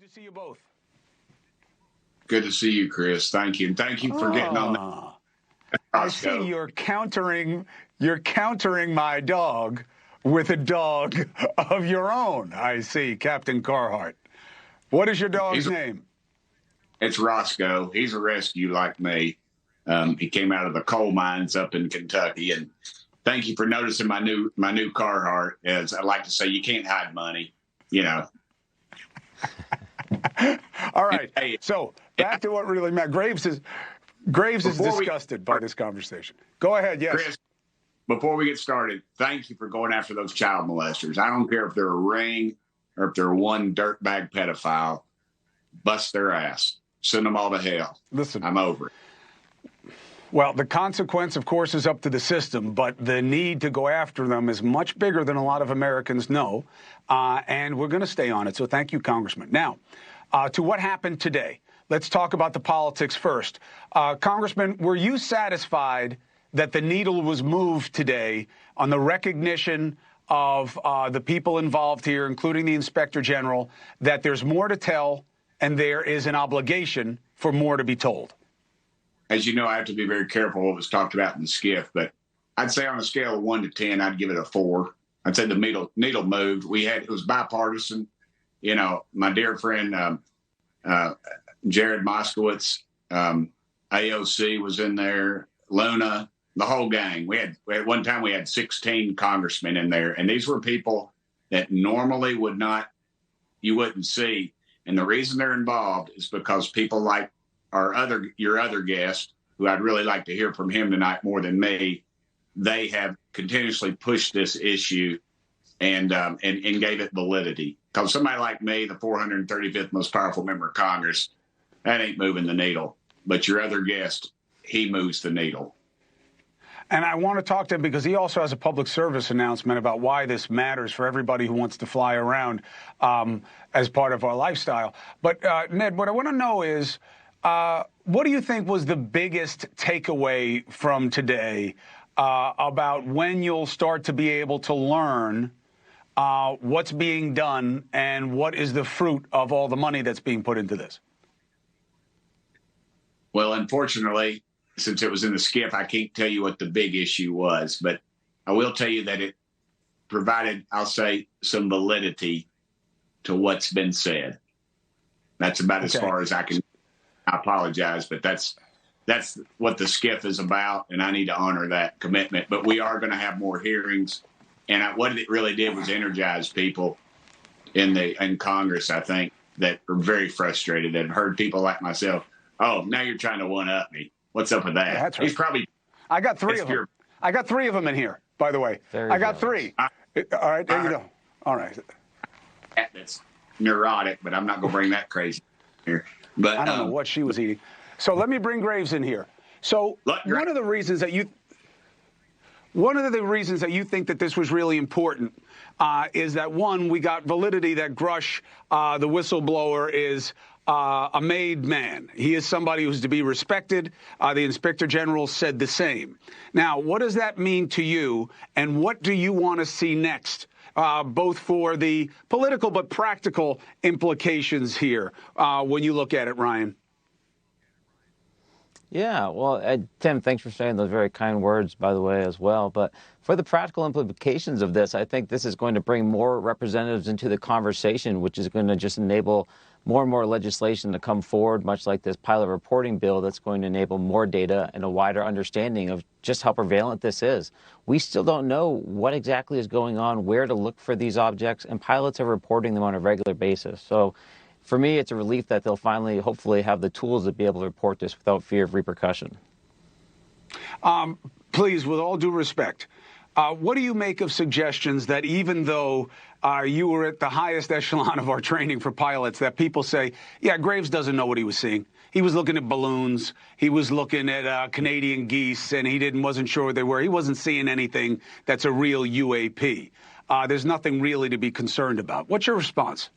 to see you both. Good to see you, Chris. Thank you. And thank you for getting on the I see you're countering my dog with a dog of your own. I see, Captain Carhart. What is your dog's name? It's Roscoe. He's a rescue like me. He came out of the coal mines up in Kentucky. And thank you for noticing my new Carhart. As I like to say, you can't hide money, you know. All right. So back to what really matters. Graves is disgusted by this conversation. Go ahead. Yes. Chris, before we get started, thank you for going after those child molesters. I don't care if they're a ring or if they're one dirtbag pedophile. Bust their ass. Send them all to hell. Listen, I'm over it. Well, the consequence, of course, is up to the system, but the need to go after them is much bigger than a lot of Americans know, and we're going to stay on it. So thank you, Congressman. Now, to what happened today. Let's talk about the politics first. Congressman, were you satisfied that the needle was moved today on the recognition of the people involved here, including the Inspector General, that there's more to tell and there is an obligation for more to be told? As you know, I have to be very careful what was talked about in the skiff, but I'd say on a scale of 1 to 10, I'd give it a 4. I'd say the needle moved. It was bipartisan. You know, my dear friend Jared Moskowitz, AOC was in there, Luna, the whole gang. We had one time we had 16 congressmen in there, and these were people that normally you wouldn't see. And the reason they're involved is because people like your other guest, who I'd really like to hear from him tonight more than me, they have continuously pushed this issue and gave it validity. Because somebody like me, the 435th most powerful member of Congress, that ain't moving the needle. But your other guest, he moves the needle. And I want to talk to him because he also has a public service announcement about why this matters for everybody who wants to fly around as part of our lifestyle. But, Ned, what I want to know is, what do you think was the biggest takeaway from today about when you'll start to be able to learn what's being done and what is the fruit of all the money that's being put into this? Well, unfortunately, since it was in the skiff, I can't tell you what the big issue was, but I will tell you that it provided, I'll say, some validity to what's been said. That's about as far as I can. I apologize, but that's what the skiff is about, and I need to honor that commitment. But we are going to have more hearings, and what it really did was energize people in Congress, I think, that are very frustrated and heard people like myself. Oh, now you're trying to one-up me. What's up with that? Yeah, that's right. He's probably. I got 3 of them. I got 3 of them in here, by the way. I got 3. All right, there you go. All right. That's neurotic, but I'm not going to bring that crazy here. But I don't know what she was eating. So let me bring Graves in here. So one of the reasons that you think that this was really important is that, one, we got validity that Grush, the whistleblower, is a made man. He is somebody who's to be respected. The Inspector General said the same. Now, what does that mean to you, and what do you want to see next, both for the political but practical implications here when you look at it, Ryan? Yeah, well, Tim, thanks for saying those very kind words, by the way, as well. But for the practical implications of this, I think this is going to bring more representatives into the conversation, which is going to just enable more and more legislation to come forward, much like this pilot reporting bill that's going to enable more data and a wider understanding of just how prevalent this is. We still don't know what exactly is going on, where to look for these objects, and pilots are reporting them on a regular basis. So for me, it's a relief that they'll finally, hopefully, have the tools to be able to report this without fear of repercussion. Please, with all due respect, what do you make of suggestions that even though you were at the highest echelon of our training for pilots, that people say, yeah, Graves doesn't know what he was seeing. He was looking at balloons. He was looking at Canadian geese, and he wasn't sure what they were. He wasn't seeing anything that's a real UAP. There's nothing really to be concerned about. What's your response?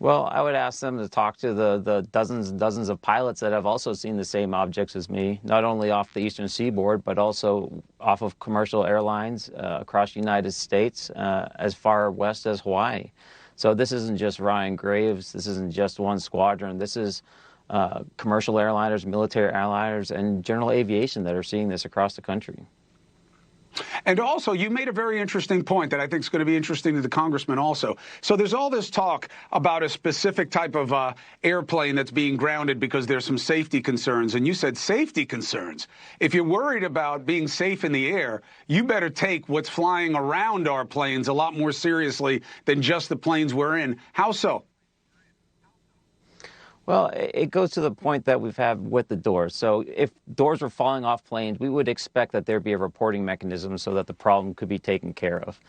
Well, I would ask them to talk to the dozens and dozens of pilots that have also seen the same objects as me, not only off the eastern seaboard, but also off of commercial airlines across the United States, as far west as Hawaii. So this isn't just Ryan Graves. This isn't just one squadron. This is commercial airliners, military airliners, and general aviation that are seeing this across the country. And also, you made a very interesting point that I think is going to be interesting to the congressman also. So there's all this talk about a specific type of airplane that's being grounded because there's some safety concerns. And you said safety concerns. If you're worried about being safe in the air, you better take what's flying around our planes a lot more seriously than just the planes we're in. How so? Well, it goes to the point that we've had with the doors. So if doors were falling off planes, we would expect that there'd be a reporting mechanism so that the problem could be taken care of.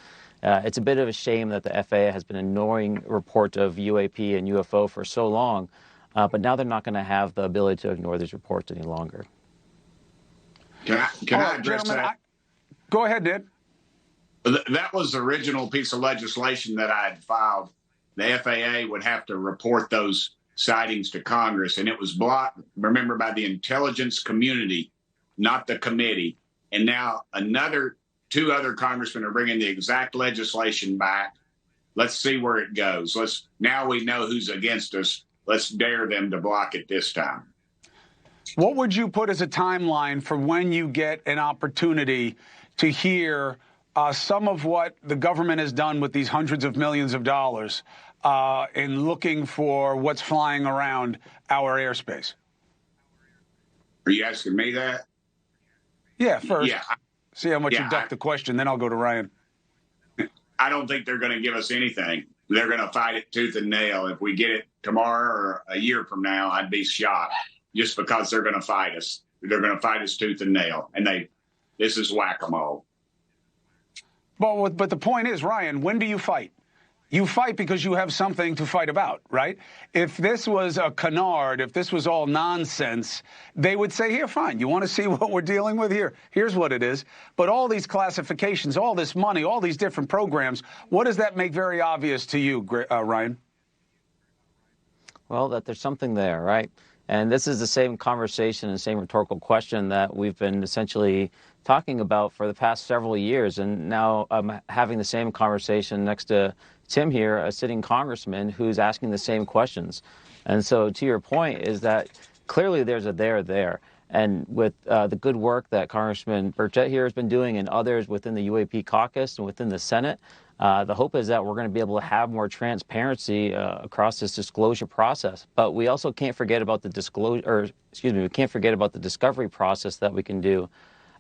It's a bit of a shame that the FAA has been ignoring reports of UAP and UFO for so long, but now they're not going to have the ability to ignore these reports any longer. Can I address that? Go ahead, Ned. That was the original piece of legislation that I had filed. The FAA would have to report those sightings to Congress, and it was blocked, remember, by the intelligence community, not the committee. And now two other congressmen are bringing the exact legislation back. Let's see where it goes. Now we know who's against us. Let's dare them to block it this time. What would you put as a timeline for when you get an opportunity to hear some of what the government has done with these hundreds of millions of dollars in looking for what's flying around our airspace? Are you asking me that? Yeah, first. Yeah. See how much you duck the question, then I'll go to Ryan. I don't think they're going to give us anything. They're going to fight it tooth and nail. If we get it tomorrow or a year from now, I'd be shocked, just because they're going to fight us. They're going to fight us tooth and nail. And this is whack-a-mole. But the point is, Ryan, when do you fight? You fight because you have something to fight about, right? If this was a canard, if this was all nonsense, they would say, here, fine, you want to see what we're dealing with here? Here's what it is. But all these classifications, all this money, all these different programs, what does that make very obvious to you, Ryan? Well, that there's something there, right? And this is the same conversation and same rhetorical question that we've been essentially talking about for the past several years. And now I'm having the same conversation next to Tim here, a sitting congressman who's asking the same questions. And so to your point is that clearly there's a there. And with the good work that Congressman Burchett here has been doing and others within the UAP caucus and within the Senate, the hope is that we're going to be able to have more transparency across this disclosure process. But we also can't forget about the we can't forget about the discovery process that we can do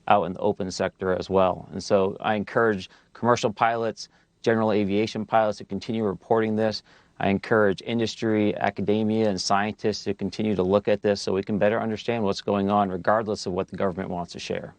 out in the open sector as well. And so I encourage commercial pilots, general aviation pilots to continue reporting this. I encourage industry, academia, and scientists to continue to look at this so we can better understand what's going on, regardless of what the government wants to share.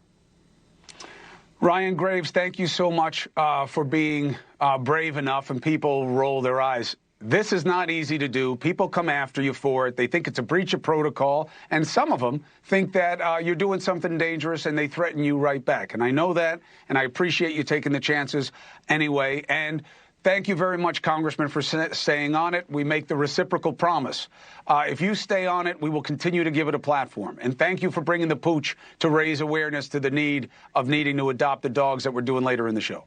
Ryan Graves, thank you so much for being brave enough, and people roll their eyes. This is not easy to do. People come after you for it. They think it's a breach of protocol, and some of them think that you're doing something dangerous, and they threaten you right back. And I know that, and I appreciate you taking the chances anyway. And thank you very much, Congressman, for staying on it. We make the reciprocal promise. If you stay on it, we will continue to give it a platform. And thank you for bringing the pooch to raise awareness to the need of needing to adopt the dogs that we're doing later in the show.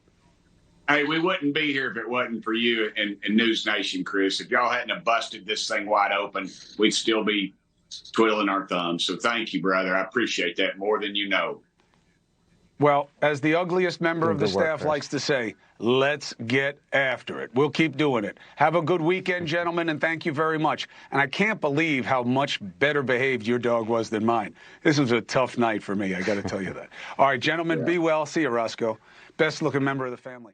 Hey, we wouldn't be here if it wasn't for you and NewsNation, Chris. If y'all hadn't have busted this thing wide open, we'd still be twiddling our thumbs. So thank you, brother. I appreciate that more than you know. Well, as the ugliest member of the staff likes to say, let's get after it. We'll keep doing it. Have a good weekend, gentlemen, and thank you very much. And I can't believe how much better behaved your dog was than mine. This was a tough night for me, I got to tell you that. All right, gentlemen, be well. See you, Roscoe. Best looking member of the family.